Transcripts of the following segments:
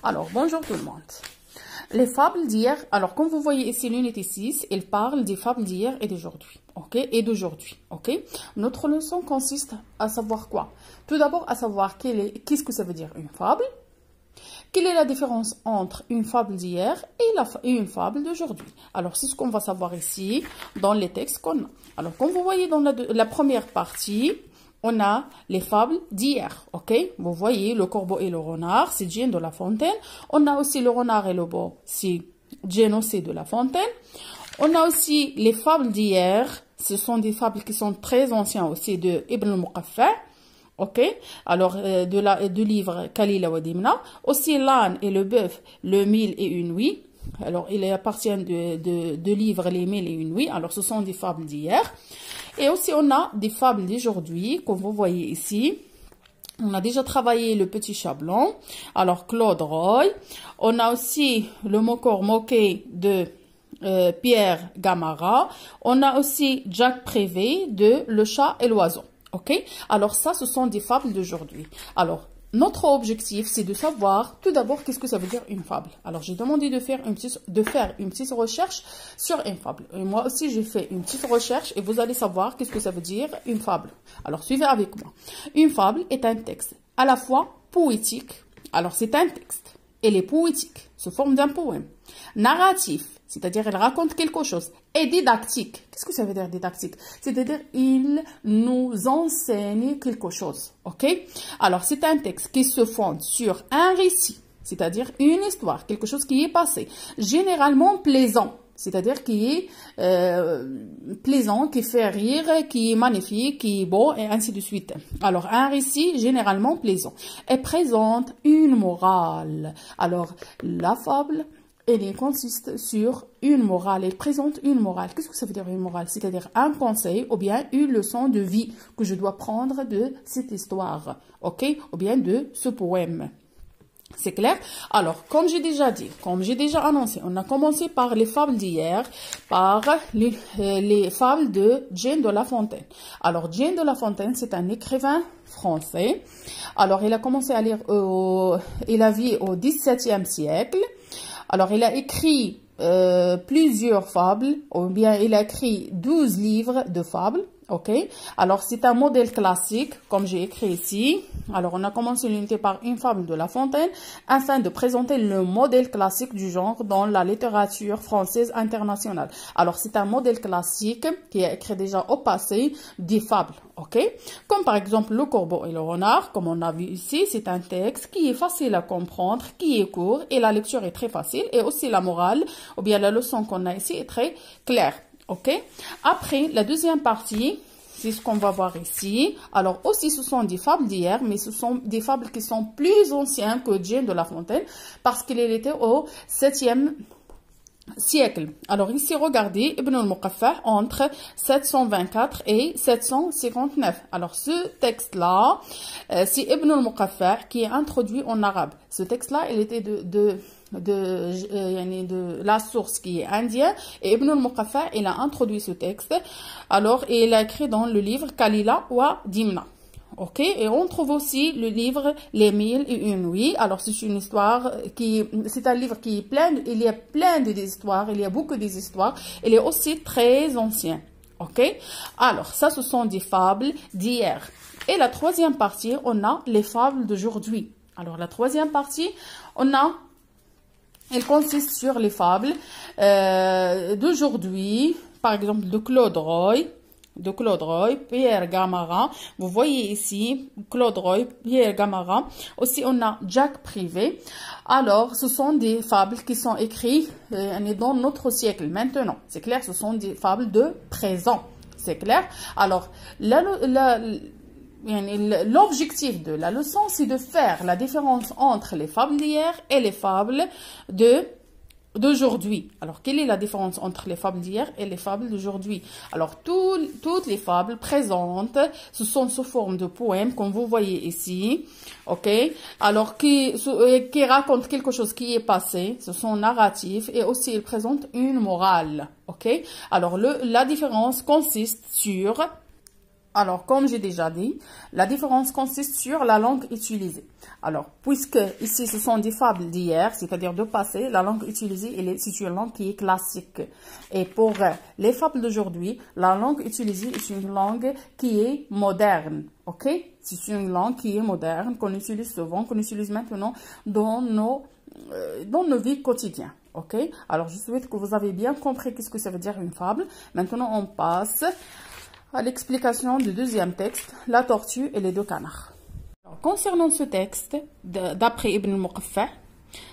Alors, bonjour tout le monde. Les fables d'hier, alors comme vous voyez ici l'unité 6, il parle des fables d'hier et d'aujourd'hui. Ok, et d'aujourd'hui. Ok, notre leçon consiste à savoir quoi? Tout d'abord, à savoir qu'est-ce que ça veut dire une fable, quelle est la différence entre une fable d'hier et une fable d'aujourd'hui. Alors, c'est ce qu'on va savoir ici dans les textes qu'on a. Alors, comme vous voyez dans la première partie, on a les fables d'hier, ok? Vous voyez, le corbeau et le renard, c'est Jane de La Fontaine. On a aussi le renard et le veau, c'est Jane aussi de La Fontaine. On a aussi les fables d'hier, ce sont des fables qui sont très anciennes aussi de Ibn al-Muqaffa, ok? Alors, du livre Kalila wa Dimna. Aussi l'âne et le bœuf, le mille et une nuit. Alors, il appartient de livre Les mille et une nuits. Alors, ce sont des fables d'hier. Et aussi, on a des fables d'aujourd'hui, comme vous voyez ici. On a déjà travaillé le petit chat blanc. Alors, Claude Roy. On a aussi le moqueur moqué de Pierre Gamarra. On a aussi Jacques Prévé de Le chat et l'oiseau. Ok? Alors, ça, ce sont des fables d'aujourd'hui. Alors, notre objectif, c'est de savoir tout d'abord qu'est-ce que ça veut dire une fable. Alors, j'ai demandé de faire une petite recherche sur une fable. Et moi aussi, j'ai fait une petite recherche et vous allez savoir qu'est-ce que ça veut dire une fable. Alors, suivez avec moi. Une fable est un texte à la fois poétique. Alors, c'est un texte. Elle est poétique, sous forme d'un poème. Narratif, c'est-à-dire elle raconte quelque chose. Et didactique. Qu'est-ce que ça veut dire didactique? C'est-à-dire il nous enseigne quelque chose. Ok? Alors, c'est un texte qui se fonde sur un récit, c'est-à-dire une histoire, quelque chose qui est passé. Généralement plaisant, c'est-à-dire qui est plaisant, qui fait rire, qui est magnifique, qui est beau, et ainsi de suite. Alors, un récit généralement plaisant. Elle présente une morale. Alors, la fable, elle consiste sur une morale. Elle présente une morale. Qu'est-ce que ça veut dire une morale? C'est-à-dire un conseil ou bien une leçon de vie que je dois prendre de cette histoire. Ok? Ou bien de ce poème. C'est clair? Alors, comme j'ai déjà dit, comme j'ai déjà annoncé, on a commencé par les fables d'hier, par les fables de Jane de La Fontaine. Alors, Jane de La Fontaine, c'est un écrivain français. Alors, il a commencé à lire, il a vécu au XVIIe siècle. Alors, il a écrit plusieurs fables, ou bien il a écrit 12 livres de fables. Ok, alors c'est un modèle classique, comme j'ai écrit ici. Alors, on a commencé l'unité par une fable de La Fontaine, afin de présenter le modèle classique du genre dans la littérature française internationale. Alors, c'est un modèle classique qui a écrit déjà au passé des fables, ok? Comme par exemple le corbeau et le renard, comme on a vu ici, c'est un texte qui est facile à comprendre, qui est court, et la lecture est très facile, et aussi la morale, ou bien la leçon qu'on a ici est très claire. Ok. Après, la deuxième partie, c'est ce qu'on va voir ici. Alors, aussi, ce sont des fables d'hier, mais ce sont des fables qui sont plus anciennes que Jane de La Fontaine, parce qu'il était au 7e siècle. Alors, ici, regardez, Ibn al-Muqaffa entre 724 et 759. Alors, ce texte-là, c'est Ibn al-Muqaffa qui est introduit en arabe. Ce texte-là, il était de la source qui est indienne, et Ibn al-Muqaffa, il a introduit ce texte. Alors, il a écrit dans le livre Kalila wa Dimna. Ok, et on trouve aussi le livre Les mille et une nuits. Alors, c'est une histoire c'est un livre qui est plein, il y a plein d'histoires, il y a beaucoup d'histoires. Il est aussi très ancien. Ok, alors, ça, ce sont des fables d'hier. Et la troisième partie, on a les fables d'aujourd'hui. Alors, la troisième partie, elle consiste sur les fables d'aujourd'hui, par exemple de Claude Roy, Pierre Gamarra. Vous voyez ici Claude Roy, Pierre Gamarra. Aussi, on a Jacques Prévé. Alors, ce sont des fables qui sont écrites dans notre siècle maintenant. C'est clair, ce sont des fables de présent. C'est clair? Alors, l'objectif de la leçon, c'est de faire la différence entre les fables d'hier et les fables d'aujourd'hui. Alors, quelle est la différence entre les fables d'hier et les fables d'aujourd'hui? Alors, toutes les fables présentes, ce sont sous forme de poèmes, comme vous voyez ici, ok? Alors, qui racontent quelque chose qui est passé, ce sont narratifs, et aussi ils présentent une morale, ok? Alors, la différence consiste sur Alors, comme j'ai déjà dit, la différence consiste sur la langue utilisée. Alors, puisque ici, ce sont des fables d'hier, c'est-à-dire de passé, la langue utilisée, c'est une langue qui est classique. Et pour les fables d'aujourd'hui, la langue utilisée est une langue qui est moderne. OK? C'est une langue qui est moderne, qu'on utilise souvent, qu'on utilise maintenant dans nos vies quotidiennes. OK? Alors, je souhaite que vous avez bien compris qu'est-ce que ça veut dire une fable. Maintenant, on passe à l'explication du deuxième texte, la tortue et les deux canards. Alors, concernant ce texte, d'après Ibn al-Muqaffa,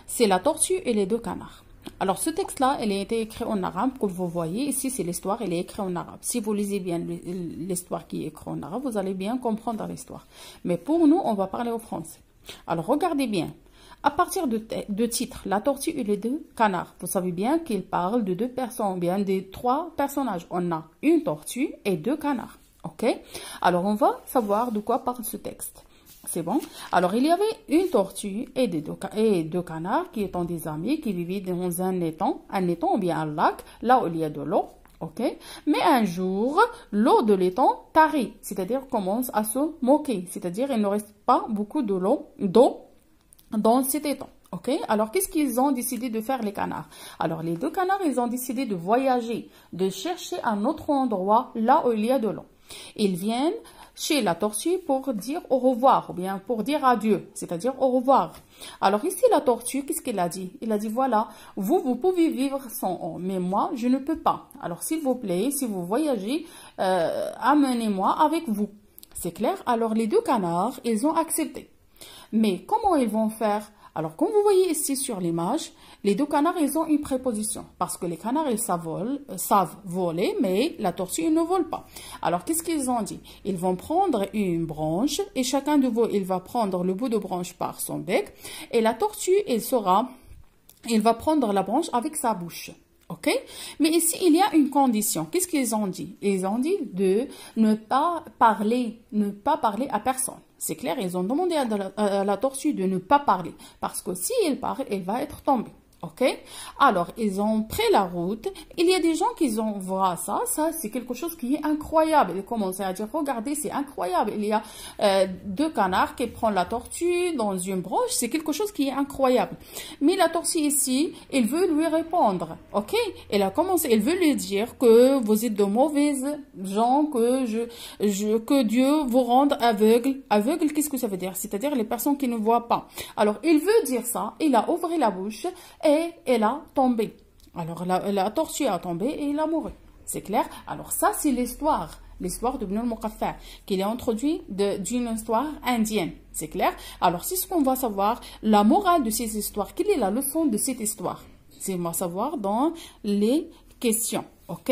c'est la tortue et les deux canards. Alors, ce texte-là, il a été écrit en arabe, comme vous voyez. Ici, c'est l'histoire, elle est écrite en arabe. Si vous lisez bien l'histoire qui est écrite en arabe, vous allez bien comprendre l'histoire. Mais pour nous, on va parler au français. Alors, regardez bien. À partir de titre, la tortue et les deux canards, vous savez bien qu'il parle de deux personnes, bien des trois personnages. On a une tortue et deux canards. OK? Alors, on va savoir de quoi parle ce texte. C'est bon? Alors, il y avait une tortue et deux canards qui étaient des amis, qui vivaient dans un étang ou bien un lac, là où il y a de l'eau. OK? Mais un jour, l'eau de l'étang tarit, c'est-à-dire commence à se moquer, c'est-à-dire il ne reste pas beaucoup d'eau dans cet étang. OK? Alors, qu'est-ce qu'ils ont décidé de faire, les canards? Alors, les deux canards, ils ont décidé de voyager, de chercher un autre endroit là où il y a de l'eau. Ils viennent chez la tortue pour dire au revoir, ou bien pour dire adieu, c'est-à-dire au revoir. Alors, ici, la tortue, qu'est-ce qu'elle a dit? Il a dit, voilà, vous pouvez vivre sans eau, mais moi, je ne peux pas. Alors, s'il vous plaît, si vous voyagez, amenez-moi avec vous. C'est clair? Alors, les deux canards, ils ont accepté. Mais comment ils vont faire? Alors, comme vous voyez ici sur l'image, les deux canards, ils ont une préposition. Parce que les canards, ils savent voler, mais la tortue, ils ne vole pas. Alors, qu'est-ce qu'ils ont dit? Ils vont prendre une branche et chacun de vous, il va prendre le bout de branche par son bec. Et la tortue, il va prendre la branche avec sa bouche. OK? Mais ici, il y a une condition. Qu'est-ce qu'ils ont dit? Ils ont dit de ne pas parler à personne. C'est clair, ils ont demandé à la tortue de ne pas parler. Parce que si elle parle, elle va être tombée. OK? Alors, ils ont pris la route. Il y a des gens qui voient ça. Ça, c'est quelque chose qui est incroyable. Ils commencent à dire, regardez, c'est incroyable. Il y a deux canards qui prennent la tortue dans une branche. C'est quelque chose qui est incroyable. Mais la tortue ici, elle veut lui répondre. OK? Elle veut lui dire que vous êtes de mauvaises gens, que Dieu vous rende aveugle. Aveugle, qu'est-ce que ça veut dire? C'est-à-dire les personnes qui ne voient pas. Alors, il veut dire ça. Il a ouvert la bouche. Et elle a tombé. Alors, la tortue a tombé et elle a mouru. C'est clair? Alors, ça, c'est l'histoire de Ibn al-Muqaffa, qu'il est introduit d'une histoire indienne. C'est clair? Alors, c'est ce qu'on va savoir, la morale de ces histoires. Quelle est la leçon de cette histoire? C'est on va savoir dans les questions. OK?